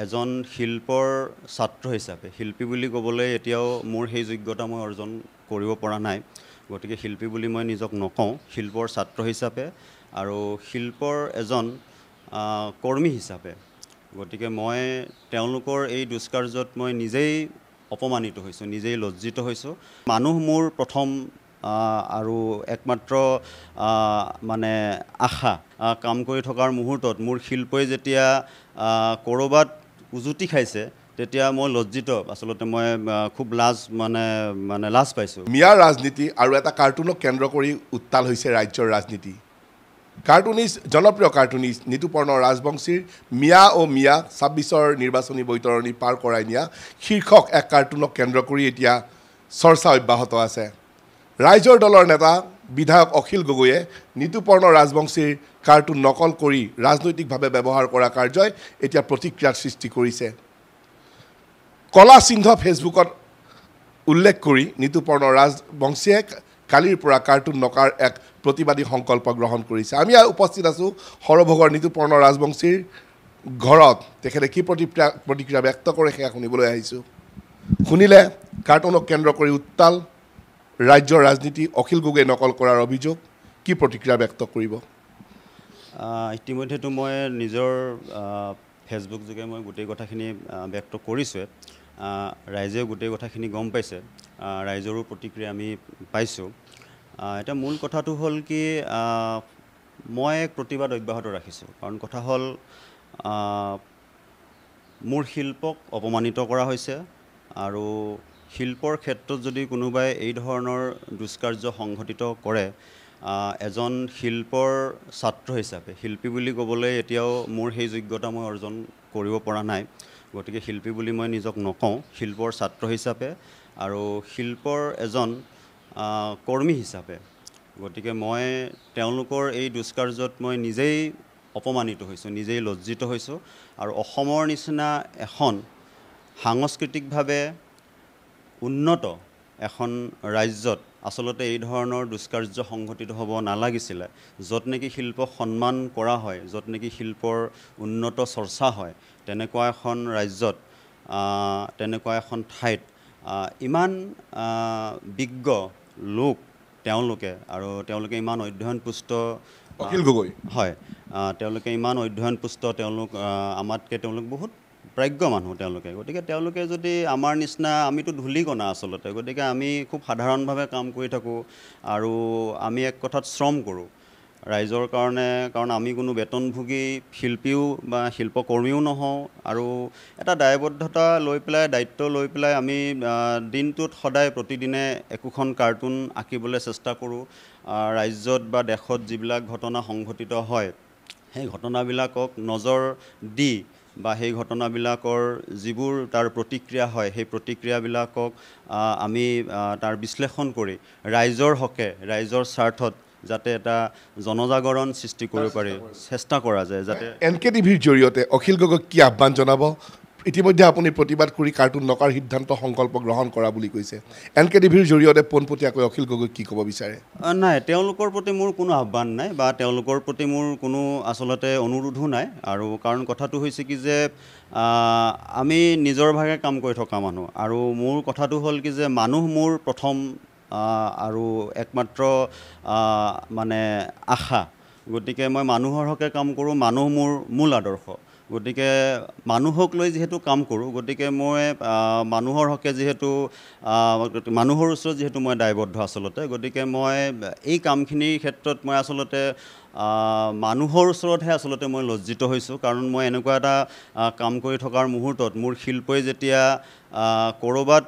এজন শিল্পৰ ছাত্ৰ হিচাপে শিল্পী বুলি ক'বলৈ এতিয়াও মোৰ সেই যোগ্যতা মই অৰ্জন কৰিব পৰা নাই গতিকে শিল্পী বুলি মই নিজক নকওঁ শিল্পৰ ছাত্ৰ হিচাপে আৰু শিল্পৰ এজন কৰ্মী হিচাপে গতিকে মই তেওঁলোকৰ এই দুষ্কাৰ্যত মই নিজেই অপমানিত হৈছোঁ নিজেই লজ্জিত হৈছোঁ মানুহ মোৰ প্ৰথম আৰু একমাত্ৰ মানে আশা কাম কৰি থকাৰ মুহূৰ্তত মোৰ শিল্পই যেতিয়া ক'ৰবাত উজুতি খাইছে তেতিয়া মই লজ্জিত আচলতে মই খুব লাজ পাইছোঁ মিয়াৰ ৰাজনীতি আৰু এটা কাৰ্টুনক কেন্দ্ৰ কৰি উত্তাল হৈছে ৰাজ্যৰ ৰাজনীতি কাৰ্টুনিষ্ট জনপ্ৰিয় কাৰ্টুনিষ্ট নিতুপৰ্ণ ৰাজবংশীৰ মিয়া ও মিয়া ২৬ৰ নিৰ্বাচনী বৈতৰণি পাৰ কৰাই নিয়া শীৰ্ষক এক কাৰ্টুনক কেন্দ্ৰ কৰি এতিয়া চৰ্চা অব্যাহত আছে ৰাইজৰ দলৰ নেতা বিধায়ক অখিল গগৈয়ে নিতুপৰ্ণ ৰাজবংশীৰ কাৰ্টুন নকল কৰি ৰাজনৈতিকভাৱে ব্যৱহাৰ কৰা কাৰ্যই এতিয়া প্ৰতিক্ৰিয়াৰ সৃষ্টি কৰিছে কলা চিহ্ন ফেচবুকত উল্লেখ কৰি নিতুপৰ্ণ ৰাজবংশীয়ে কালিৰ পৰা কাৰ্টুন নকাৰ এক প্ৰতিবাদী সংকল্প গ্ৰহণ কৰিছে আমি উপস্থিত আছোঁ সৰভোগৰ নিতুপৰ্ণ ৰাজবংশীৰ ঘৰত তেখেতে কি প্ৰতিক্ৰিয়া ব্যক্ত কৰে সেয়া শুনিবলৈ আহিছোঁ শুনিলে কাৰ্টুনক কেন্দ্ৰ কৰি উত্তাল ৰাজ্যৰ ৰাজনীতি অখিল গগৈয়ে নকল কৰাৰ অভিযোগ কি প্ৰতিক্ৰিয়া ব্যক্ত কৰিব ইতিমধ্যেতো মই নিজৰ ফেচবুক যোগে মই গোটেই কথাখিনি ব্যক্ত কৰিছোঁৱে ৰাইজেও গোটেই কথাখিনি গম পাইছে ৰাইজৰো প্ৰতিক্ৰিয়া আমি পাইছোঁ এতিয়া মূল কথাটো হ'ল কি মই এক প্ৰতিবাদ অব্যাহত ৰাখিছোঁ কাৰণ কথা হ'ল মোৰ শিল্পক অপমানিত কৰা হৈছে আৰু শিল্পৰ ক্ষেত্ৰত যদি কোনোবাই এই ধৰণৰ দুষ্কাৰ্য সংঘটিত কৰে এজন শিল্পৰ ছাত্ৰ হিচাপে শিল্পী বুলি ক'বলৈ এতিয়াও মোৰ সেই যোগ্যতা মই অৰ্জন কৰিব পৰা নাই গতিকে শিল্পী বুলি মই নিজক নকওঁ শিল্পৰ ছাত্ৰ হিচাপে আৰু শিল্পৰ এজন কৰ্মী হিচাপে গতিকে মই তেওঁলোকৰ এই দুষ্কাৰ্যত মই নিজেই অপমানিত হৈছোঁ নিজেই লজ্জিত হৈছোঁ আৰু অসমৰ নিচিনা এখন সাংস্কৃতিকভাৱে উন্নত এখন ৰাজ্যত আচলতে এই ধৰণৰ দুষ্কাৰ্য সংঘটিত হ'ব নালাগিছিলে য'ত নেকি শিল্পক সন্মান কৰা হয় য'ত নেকি শিল্পৰ উন্নত চৰ্চা হয় তেনেকুৱা এখন ৰাজ্যত তেনেকুৱা এখন ঠাইত ইমান বিজ্ঞ লোক তেওঁলোকে আৰু তেওঁলোকে ইমান অধ্যয়নপুষ্ট অখিল গগৈ হয় তেওঁলোকে ইমান অধ্যয়নপুষ্ট তেওঁলোক আমাতকৈ তেওঁলোক বহুত প্ৰাজ্ঞ মানুহ তেওঁলোকে গতিকে তেওঁলোকে যদি আমাৰ নিচিনা আমিতো ধূলিকণা আচলতে গতিকে আমি খুব সাধাৰণভাৱে কাম কৰি থাকোঁ আৰু আমি এক কথাত শ্ৰম কৰোঁ ৰাইজৰ কাৰণে কাৰণ আমি কোনো বেতনভোগী শিল্পীও বা শিল্পকৰ্মীও নহওঁ আৰু এটা দায়বদ্ধতা লৈ পেলাই দায়িত্ব লৈ পেলাই আমি দিনটোত সদায় প্ৰতিদিনে একোখন কাৰ্টুন আঁকিবলৈ চেষ্টা কৰোঁ ৰাজ্যত বা দেশত যিবিলাক ঘটনা সংঘটিত হয় সেই ঘটনাবিলাকক নজৰ দি বা সেই ঘটনাবিলাকৰ যিবোৰ তাৰ প্ৰতিক্ৰিয়া হয় সেই প্ৰতিক্ৰিয়াবিলাকক আমি তাৰ বিশ্লেষণ কৰি ৰাইজৰ হকে ৰাইজৰ স্বাৰ্থত যাতে এটা জনজাগৰণ সৃষ্টি কৰিব পাৰি চেষ্টা কৰা যায় যাতে NKTVৰ জৰিয়তে অখিল গগৈক কি আহ্বান জনাব ইতিমধ্যে আপুনি প্ৰতিবাদ কৰি কাৰ্টুন নকাৰ সিদ্ধান্ত সংকল্প গ্ৰহণ কৰা বুলি কৈছে NKTVৰ জৰিয়তে পোনপটীয়াকৈ অখিল গগৈক কি ক'ব বিচাৰে নাই তেওঁলোকৰ প্ৰতি মোৰ কোনো আহ্বান নাই বা তেওঁলোকৰ প্ৰতি মোৰ কোনো আচলতে অনুৰোধো নাই আৰু কাৰণ কথাটো হৈছে কি যে আমি নিজৰ ভাগে কাম কৰি থকা মানুহ আৰু মোৰ কথাটো হ'ল কি যে মানুহ মোৰ প্ৰথম আৰু একমাত্ৰ মানে আশা গতিকে মই মানুহৰ হকে কাম কৰোঁ মানুহ মোৰ মূল আদৰ্শ গতিকে মানুহক লৈ যিহেতু কাম কৰোঁ গতিকে মই মানুহৰ হকে যিহেতু মানুহৰ ওচৰত যিহেতু মই দায়বদ্ধ আচলতে গতিকে মই এই কামখিনিৰ ক্ষেত্ৰত মই আচলতে মানুহৰ ওচৰতহে আচলতে মই লজ্জিত হৈছোঁ কাৰণ মই এনেকুৱা এটা কাম কৰি থকাৰ মুহূৰ্তত মোৰ শিল্পই যেতিয়া ক'ৰবাত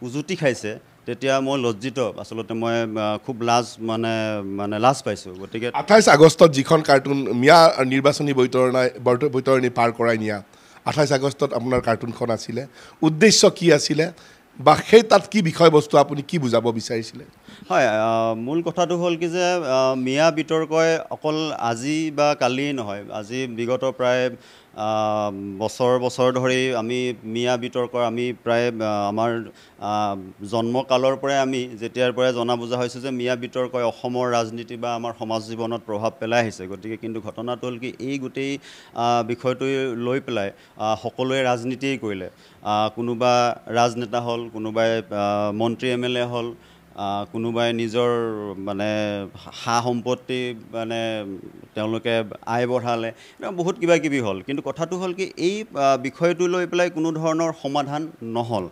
উজুতি খাইছে তেতিয়া মই লজ্জিত আচলতে মই খুব লাজ পাইছোঁ গতিকে ২৮ আগষ্টত যিখন কাৰ্টুন মিয়া নিৰ্বাচনী বৈতৰণি পাৰ কৰাই নিয়া ২৮ আগষ্টত আপোনাৰ কাৰ্টুনখন আছিলে উদ্দেশ্য কি আছিলে বা সেই তাত কি বিষয়বস্তু আপুনি কি বুজাব বিচাৰিছিলে হয় মূল কথাটো হ'ল কি যে মিয়া বিতৰ্কই অকল আজি বা কালি নহয় আজি বিগত প্ৰায় বছৰ বছৰ ধৰি আমি মিয়া বিতৰ্কৰ আমি প্ৰায় আমাৰ জন্মকালৰ পৰাই আমি যেতিয়াৰ পৰাই জনা বুজা হৈছোঁ যে মিয়া বিতৰ্কই অসমৰ ৰাজনীতি বা আমাৰ সমাজ জীৱনত প্ৰভাৱ পেলাই আহিছে গতিকে কিন্তু ঘটনাটো হ'ল কি এই গোটেই বিষয়টো লৈ পেলাই সকলোৱে ৰাজনীতিয়েই কৰিলে কোনোবা ৰাজনেতা হ'ল কোনোবাই মন্ত্ৰী MLA হ'ল কোনোবাই নিজৰ মানে সা সম্পত্তি মানে তেওঁলোকে আয় বঢ়ালে বহুত কিবা কিবি হ'ল কিন্তু কথাটো হ'ল কি এই বিষয়টো লৈ পেলাই কোনো ধৰণৰ সমাধান নহ'ল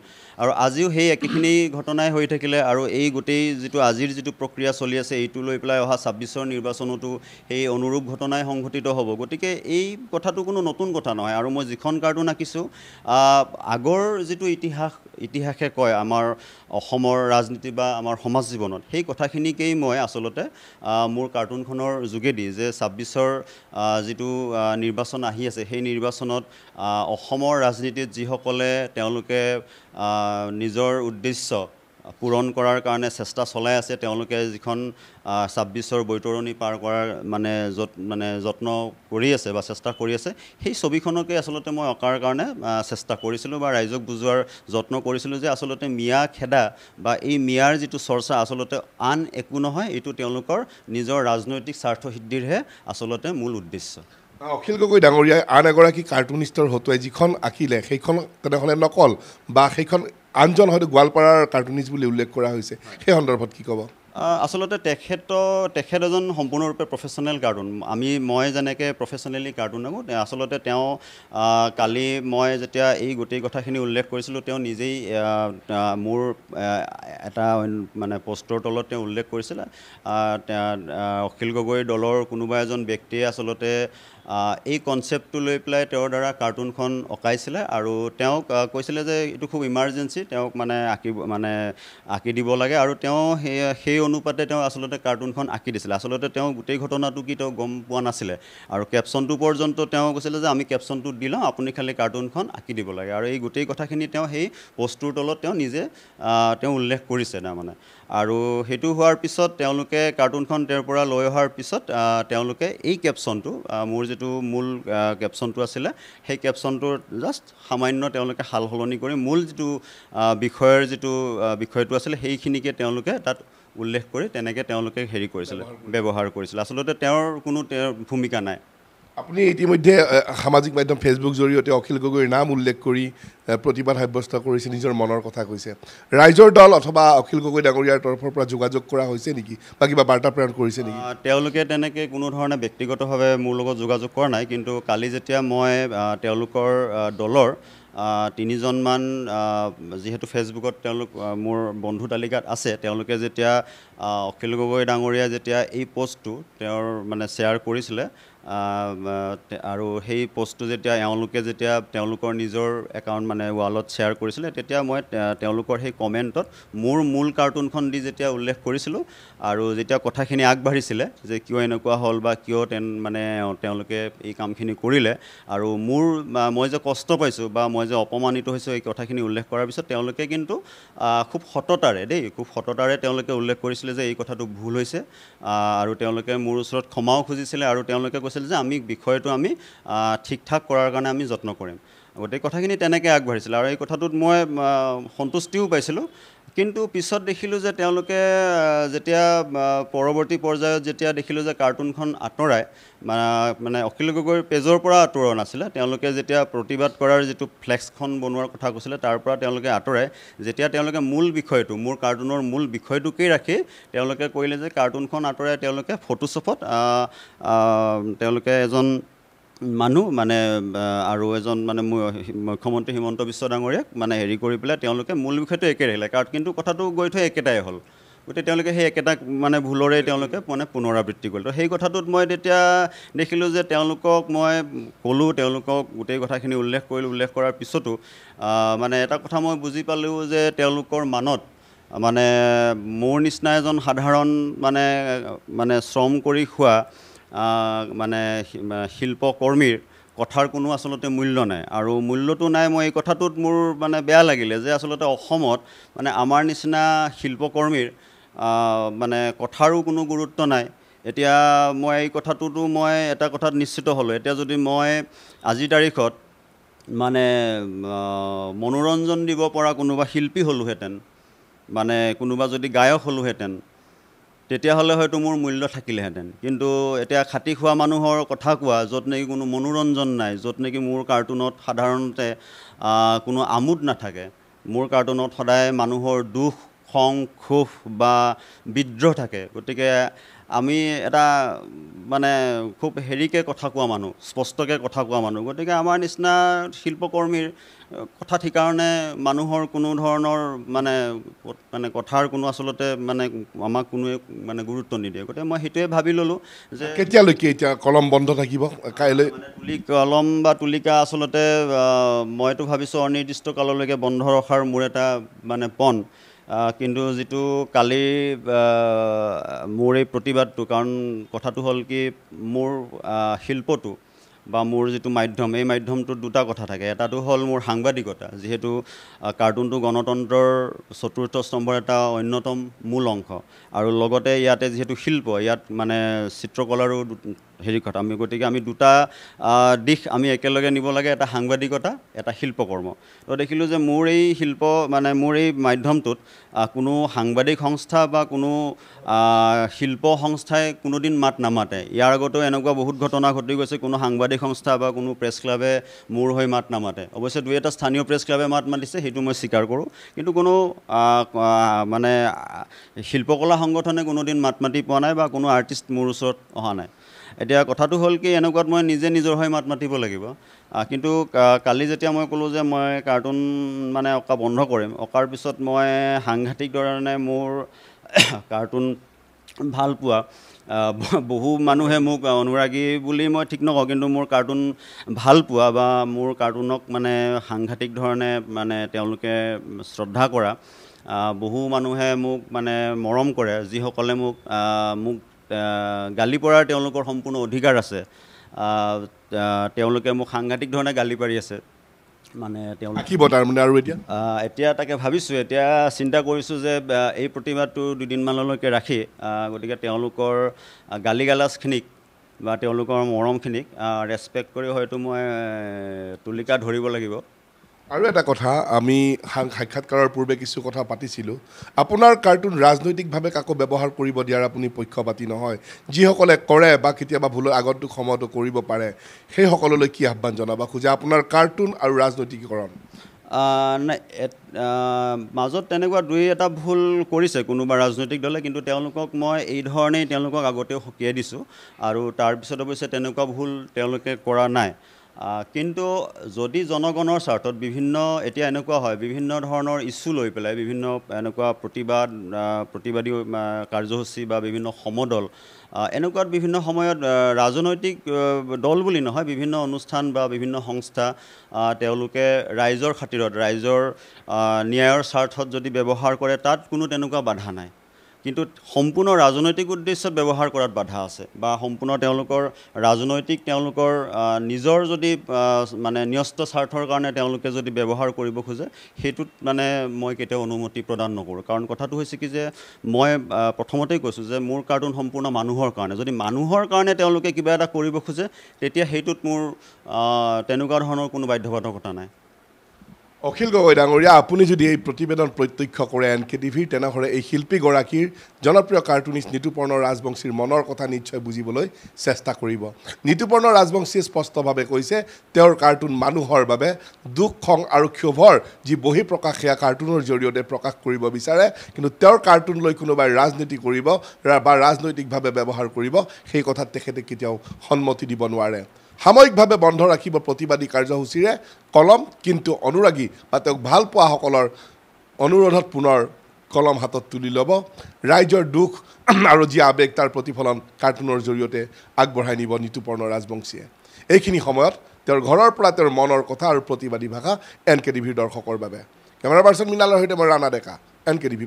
আৰু আজিও সেই একেখিনি ঘটনাই হৈ থাকিলে আৰু এই গোটেই যিটো আজিৰ যিটো প্ৰক্ৰিয়া চলি আছে এইটো লৈ পেলাই অহা 26ৰ নিৰ্বাচনতো সেই অনুৰূপ ঘটনাই সংঘটিত হ'ব গতিকে এই কথাটো কোনো নতুন কথা নহয় আৰু মই যিখন কাৰ্টুন আঁকিছোঁ আগৰ যিটো ইতিহাসে কয় আমাৰ অসমৰ ৰাজনীতি বা আমাৰ সমাজ জীৱনত সেই কথাখিনিকেই মই আচলতে মোৰ কাৰ্টুনখনৰ যোগেদি যে 26ৰ যিটো নিৰ্বাচন আহি আছে সেই নিৰ্বাচনত অসমৰ ৰাজনীতিত যিসকলে তেওঁলোকে নিজৰ উদ্দেশ্য পূৰণ কৰাৰ কাৰণে চেষ্টা চলাই আছে তেওঁলোকে যিখন 26ৰ বৈতৰণি পাৰ কৰাৰ মানে যত্ন কৰি আছে বা চেষ্টা কৰি আছে সেই ছবিখনকে আচলতে মই অঁকাৰ কাৰণে চেষ্টা কৰিছিলোঁ বা ৰাইজক বুজোৱাৰ যত্ন কৰিছিলোঁ যে আচলতে মিয়া খেদা বা এই মিয়াৰ যিটো চৰ্চা আচলতে আন একো নহয় এইটো তেওঁলোকৰ নিজৰ ৰাজনৈতিক স্বাৰ্থ সিদ্ধিৰহে আচলতে মূল উদ্দেশ্য অখিল গগৈ ডাঙৰীয়াই আন এগৰাকী কাৰ্টুনিষ্টৰ হতুৱাই যিখন আঁকিলে সেইখন তেনেহ'লে নকল বা সেইখন আনজন হয়তো গোৱালপাৰাৰ কাৰ্টুনিষ্ট বুলি উল্লেখ কৰা হৈছে সেই সন্দৰ্ভত কি ক'ব আচলতে তেখেত এজন সম্পূৰ্ণৰূপে প্ৰফেশ্যনেল কাৰ্টুন মই যেনেকৈ প্ৰফেশ্যনেলি কাৰ্টুন আঁকো আচলতে তেওঁ কালি মই যেতিয়া এই গোটেই কথাখিনি উল্লেখ কৰিছিলোঁ তেওঁ নিজেই মোৰ এটা মানে পষ্টৰ তলত তেওঁ উল্লেখ কৰিছিলে অখিল গগৈ দলৰ কোনোবা এজন ব্যক্তিয়ে আচলতে এই কনচেপ্টটো লৈ পেলাই তেওঁৰ দ্বাৰা কাৰ্টুনখন অঁকাইছিলে আৰু তেওঁক কৈছিলে যে এইটো খুব ইমাৰ্জেঞ্চি তেওঁক মানে আঁকি দিব লাগে আৰু তেওঁ সেই অনুপাতে তেওঁ আচলতে কাৰ্টুনখন আঁকি দিছিলে আচলতে তেওঁ গোটেই ঘটনাটো কি তেওঁ গম পোৱা নাছিলে আৰু কেপশ্যনটো পৰ্যন্ত তেওঁ কৈছিলে যে আমি কেপশ্যনটো দি লওঁ আপুনি খালি কাৰ্টুনখন আঁকি দিব লাগে আৰু এই গোটেই কথাখিনি তেওঁ সেই পষ্টটোৰ তলত তেওঁ নিজে তেওঁ উল্লেখ কৰিছে তাৰমানে আৰু সেইটো হোৱাৰ পিছত তেওঁলোকে কাৰ্টুনখন তেওঁৰ পৰা লৈ অহাৰ পিছত তেওঁলোকে এই কেপশ্যনটো মোৰ যিটো মূল কেপশ্যনটো আছিলে সেই কেপশ্যনটোৰ জাষ্ট সামান্য তেওঁলোকে সাল সলনি কৰি মূল যিটো বিষয়টো আছিলে সেইখিনিকে তেওঁলোকে তাত উল্লেখ কৰি তেনেকৈ তেওঁলোকে ব্যৱহাৰ কৰিছিলে আচলতে তেওঁৰ কোনো ভূমিকা নাই আপুনি ইতিমধ্যে সামাজিক মাধ্যম ফেচবুক জৰিয়তে অখিল গগৈৰ নাম উল্লেখ কৰি প্ৰতিবাদ সাব্যস্ত কৰিছে নিজৰ মনৰ কথা কৈছে ৰাইজৰ দল অথবা অখিল গগৈ ডাঙৰীয়াৰ তৰফৰ পৰা যোগাযোগ কৰা হৈছে নেকি বা কিবা বাৰ্তা প্ৰেৰণ কৰিছে নেকি তেওঁলোকে তেনেকৈ কোনো ধৰণে ব্যক্তিগতভাৱে মোৰ লগত যোগাযোগ কৰা নাই কিন্তু কালি যেতিয়া মই তেওঁলোকৰ দলৰ 3জনমান যিহেতু ফেচবুকত তেওঁলোক মোৰ বন্ধু তালিকাত আছে তেওঁলোকে যেতিয়া অখিল গগৈ ডাঙৰীয়া যেতিয়া এই পষ্টটো তেওঁৰ মানে শ্বেয়াৰ কৰিছিলে আৰু সেই পষ্টটো যেতিয়া তেওঁলোকৰ নিজৰ একাউণ্ট মানে ৱালত শ্বেয়াৰ কৰিছিলে তেতিয়া মই তেওঁলোকৰ সেই কমেণ্টত মোৰ মূল কাৰ্টুনখন দি যেতিয়া উল্লেখ কৰিছিলোঁ আৰু যেতিয়া কথাখিনি আগবাঢ়িছিলে যে কিয় এনেকুৱা হ'ল বা কিয় তেওঁলোকে এই কামখিনি কৰিলে আৰু মই যে কষ্ট পাইছোঁ বা মই যে অপমানিত হৈছোঁ এই কথাখিনি উল্লেখ কৰাৰ পিছত তেওঁলোকে কিন্তু খুব সততাৰে তেওঁলোকে উল্লেখ কৰিছিলে যে এই কথাটো ভুল হৈছে আৰু তেওঁলোকে মোৰ ওচৰত ক্ষমাও খুজিছিলে আৰু তেওঁলোকে কৈছিলে যে বিষয়টো আমি ঠিক ঠাক কৰাৰ কাৰণে আমি যত্ন কৰিম গতিকে কথাখিনি তেনেকৈ আগবাঢ়িছিলে আৰু এই কথাটোত মই সন্তুষ্টিও পাইছিলোঁ কিন্তু পিছত দেখিলোঁ যে তেওঁলোকে যেতিয়া পৰৱৰ্তী পৰ্যায়ত যেতিয়া দেখিলোঁ যে কাৰ্টুনখন আঁতৰাই মানে অখিল গগৈৰ পেজৰ পৰা আঁতৰোৱা নাছিলে তেওঁলোকে যেতিয়া প্ৰতিবাদ কৰাৰ যিটো ফ্লেক্সখন বনোৱাৰ কথা কৈছিলে তাৰ পৰা তেওঁলোকে আঁতৰাই যেতিয়া তেওঁলোকে মোৰ কাৰ্টুনৰ মূল বিষয়টোকেই ৰাখি তেওঁলোকে কৰিলে যে কাৰ্টুনখন আঁতৰাই তেওঁলোকে ফটোশ্বপত তেওঁলোকে এজন মানুহ আৰু এজন মুখ্যমন্ত্ৰী হিমন্ত বিশ্ব ডাঙৰীয়াক হেৰি কৰি পেলাই তেওঁলোকে মূল বিষয়টো একে ৰাখিলে কিন্তু কথাটো গৈ থৈ একেটাই হ'ল গতিকে তেওঁলোকে সেই একেটা ভুলৰে তেওঁলোকে পুনৰাবৃত্তি কৰিলে সেই কথাটোত মই তেতিয়া দেখিলোঁ যে তেওঁলোকক মই ক'লোঁ তেওঁলোকক গোটেই কথাখিনি উল্লেখ কৰাৰ পিছতো এটা কথা মই বুজি পালোঁ যে তেওঁলোকৰ মনত মোৰ নিচিনা এজন সাধাৰণ শ্ৰম কৰি খোৱা শিল্পকৰ্মীৰ কথাৰ কোনো আচলতে মূল্য নাই আৰু মূল্যটো নাই মই এই কথাটোত মোৰ বেয়া লাগিলে যে আচলতে অসমত আমাৰ নিচিনা শিল্পকৰ্মীৰ কথাৰো কোনো গুৰুত্ব নাই এতিয়া মই এই কথাটোতো মই এটা কথাত নিশ্চিত হ'লোঁ এতিয়া যদি মই আজিৰ তাৰিখত মানে মনোৰঞ্জন দিব পৰা কোনোবা শিল্পী হ'লোহেঁতেন মানে কোনোবা যদি গায়ক হ'লোহেঁতেন তেতিয়াহ'লে হয়তো মোৰ মূল্য থাকিলেহেঁতেন কিন্তু এতিয়া খাটি খোৱা মানুহৰ কথা কোৱা য'ত নেকি কোনো মনোৰঞ্জন নাই য'ত নেকি মোৰ কাৰ্টুনত সাধাৰণতে কোনো আমোদ নাথাকে মোৰ কাৰ্টুনত সদায় মানুহৰ দুখ খং ক্ষোভ বা বিদ্ৰোহ থাকে গতিকে আমি এটা মানে খুব হেৰিকৈ কথা কোৱা মানুহ স্পষ্টকৈ কথা কোৱা মানুহ গতিকে আমাৰ নিচিনা শিল্পকৰ্মীৰ কথা ঠিকাৰণে মানুহৰ কোনো ধৰণৰ মানে মানে কথাৰ কোনো আচলতে মানে আমাক কোনোৱে মানে গুৰুত্ব নিদিয়ে গতিকে মই সেইটোৱে ভাবি ল'লোঁ যে কেতিয়ালৈকে এতিয়া কলম বন্ধ থাকিব কাইলৈ কলম বা তুলিকা আচলতে মইতো ভাবিছোঁ অনিৰ্দিষ্ট কাললৈকে বন্ধ ৰখাৰ মোৰ এটা মানে পণ কিন্তু যিটো কালি মোৰ এই প্ৰতিবাদটো কাৰণ কথাটো হ'ল কি মোৰ শিল্পটো বা মোৰ যিটো মাধ্যম এই মাধ্যমটোত দুটা কথা থাকে এটাটো হ'ল মোৰ সাংবাদিকতা যিহেতু কাৰ্টুনটো গণতন্ত্ৰৰ চতুৰ্থ স্তম্ভৰ এটা অন্যতম মূল অংশ আৰু লগতে ইয়াতে যিহেতু শিল্প ইয়াত মানে চিত্ৰকলাৰো হেৰি কথা আমি গতিকে আমি দুটা দিশ আমি একেলগে নিব লাগে এটা সাংবাদিকতা এটা শিল্পকৰ্ম তো দেখিলোঁ যে মোৰ এই শিল্প মানে মোৰ এই মাধ্যমটোত কোনো সাংবাদিক সংস্থা বা কোনো শিল্প সংস্থাই কোনোদিন মাত নামাতে ইয়াৰ আগতেও এনেকুৱা বহুত ঘটনা ঘটি গৈছে কোনো সাংবাদিক সংস্থা বা কোনো প্ৰেছ ক্লাবে মোৰ হৈ মাত নামাতে অৱশ্যে দুই এটা স্থানীয় প্ৰেছ ক্লাবে মাত মাতিছে সেইটো মই স্বীকাৰ কৰোঁ কিন্তু কোনো মানে শিল্পকলা সংগঠনে কোনোদিন মাত মাতি পোৱা নাই বা কোনো আৰ্টিষ্ট মোৰ ওচৰত অহা নাই এতিয়া কথাটো হ'ল কি এনেকুৱাত মই নিজে নিজৰ হৈ মাত মাতিব লাগিব কিন্তু কালি যেতিয়া মই ক'লোঁ যে মই কাৰ্টুন মানে অঁকা বন্ধ কৰিম অঁকাৰ পিছত মই সাংঘাতিক ধৰণে মোৰ কাৰ্টুন ভাল পোৱা বহু মানুহে মোক অনুৰাগী বুলি মই ঠিক নকওঁ কিন্তু মোৰ কাৰ্টুন ভাল পোৱা বা মোৰ কাৰ্টুনক মানে সাংঘাতিক ধৰণে মানে তেওঁলোকে শ্ৰদ্ধা কৰা বহু মানুহে মোক মানে মৰম কৰে যিসকলে মোক গালি পৰাৰ তেওঁলোকৰ সম্পূৰ্ণ অধিকাৰ আছে তেওঁলোকে মোক সাংঘাতিক ধৰণে গালি পাৰি আছে মানে এতিয়া তাকে ভাবিছোঁ এতিয়া চিন্তা কৰিছোঁ যে এই প্ৰতিবাদটো দুদিনমানলৈকে ৰাখি গতিকে তেওঁলোকৰ গালি গালাজখিনিক বা তেওঁলোকৰ মৰমখিনিক ৰেচপেক্ট কৰি হয়তো মই তুলিকা ধৰিব লাগিব আৰু এটা কথা আমি সাক্ষাৎকাৰৰ পূৰ্বে কিছু কথা পাতিছিলোঁ আপোনাৰ কাৰ্টুন ৰাজনৈতিকভাৱে কাকো ব্যৱহাৰ কৰিব দিয়াৰ আপুনি পক্ষপাতি নহয় যিসকলে কৰে বা কেতিয়াবা ভুল আগন্তুক সময়তো কৰিব পাৰে সেইসকললৈ কি আহ্বান জনাব খোজে আপোনাৰ কাৰ্টুন আৰু ৰাজনৈতিকীকৰণ নাই মাজত তেনেকুৱা দুই এটা ভুল কৰিছে কোনোবা ৰাজনৈতিক দলে কিন্তু তেওঁলোকক মই এই ধৰণেই তেওঁলোকক আগতেও সকীয়াই দিছোঁ আৰু তাৰপিছত অৱশ্যে তেনেকুৱা ভুল তেওঁলোকে কৰা নাই কিন্তু যদি জনগণৰ স্বাৰ্থত বিভিন্ন এতিয়া এনেকুৱা হয় বিভিন্ন ধৰণৰ ইছ্যু লৈ পেলাই বিভিন্ন এনেকুৱা প্ৰতিবাদী কাৰ্যসূচী বা বিভিন্ন সমদল এনেকুৱাত বিভিন্ন সময়ত ৰাজনৈতিক দল বুলি নহয় বিভিন্ন অনুষ্ঠান বা বিভিন্ন সংস্থা তেওঁলোকে ৰাইজৰ খাতিৰত ৰাইজৰ ন্যায়ৰ স্বাৰ্থত যদি ব্যৱহাৰ কৰে তাত কোনো তেনেকুৱা বাধা নাই কিন্তু সম্পূৰ্ণ ৰাজনৈতিক উদ্দেশ্যত ব্যৱহাৰ কৰাত বাধা আছে বা সম্পূৰ্ণ তেওঁলোকৰ ৰাজনৈতিক তেওঁলোকৰ নিজৰ যদি মানে ন্যস্ত স্বাৰ্থৰ কাৰণে তেওঁলোকে যদি ব্যৱহাৰ কৰিব খোজে সেইটোত মানে মই কেতিয়াও অনুমতি প্ৰদান নকৰোঁ কাৰণ কথাটো হৈছে কি যে মই প্ৰথমতেই কৈছোঁ যে মোৰ কাৰ্টুন সম্পূৰ্ণ মানুহৰ কাৰণে যদি মানুহৰ কাৰণে তেওঁলোকে কিবা এটা কৰিব খোজে তেতিয়া সেইটোত মোৰ তেনেকুৱা ধৰণৰ কোনো বাধ্যবাধকতা নাই অখিল গগৈ ডাঙৰীয়া আপুনি যদি এই প্ৰতিবেদন প্ৰত্যক্ষ কৰে NKTVৰ তেনেহ'লে এই শিল্পীগৰাকীৰ জনপ্ৰিয় কাৰ্টুনিষ্ট নিতুপৰ্ণ ৰাজবংশীৰ মনৰ কথা নিশ্চয় বুজিবলৈ চেষ্টা কৰিব নিতুপৰ্ণ ৰাজবংশীয়ে স্পষ্টভাৱে কৈছে তেওঁৰ কাৰ্টুন মানুহৰ বাবে দুখ খং আৰু ক্ষোভৰ যি বহিঃপ্ৰকাশ সেয়া কাৰ্টুনৰ জৰিয়তে প্ৰকাশ কৰিব বিচাৰে কিন্তু তেওঁৰ কাৰ্টুন লৈ কোনোবাই ৰাজনীতি কৰিব বা ৰাজনৈতিকভাৱে ব্যৱহাৰ কৰিব সেই কথাত তেখেতে কেতিয়াও সন্মতি দিব নোৱাৰে সাময়িকভাৱে বন্ধ ৰাখিব প্ৰতিবাদী কাৰ্যসূচীৰে কলম কিন্তু অনুৰাগী বা তেওঁক ভাল পোৱাসকলৰ অনুৰোধত পুনৰ কলম হাতত তুলি ল'ব ৰাইজৰ দুখ আৰু যি আৱেগ তাৰ প্ৰতিফলন কাৰ্টুনৰ জৰিয়তে আগবঢ়াই নিব নিতুপৰ্ণ ৰাজবংশীয়ে এইখিনি সময়ত তেওঁৰ ঘৰৰ পৰা তেওঁৰ মনৰ কথা আৰু প্ৰতিবাদী ভাষা NKTVৰ দৰ্শকৰ বাবে কেমেৰা পাৰ্চন মৃণালৰ সৈতে মই ৰাণা ডেকা NKTV+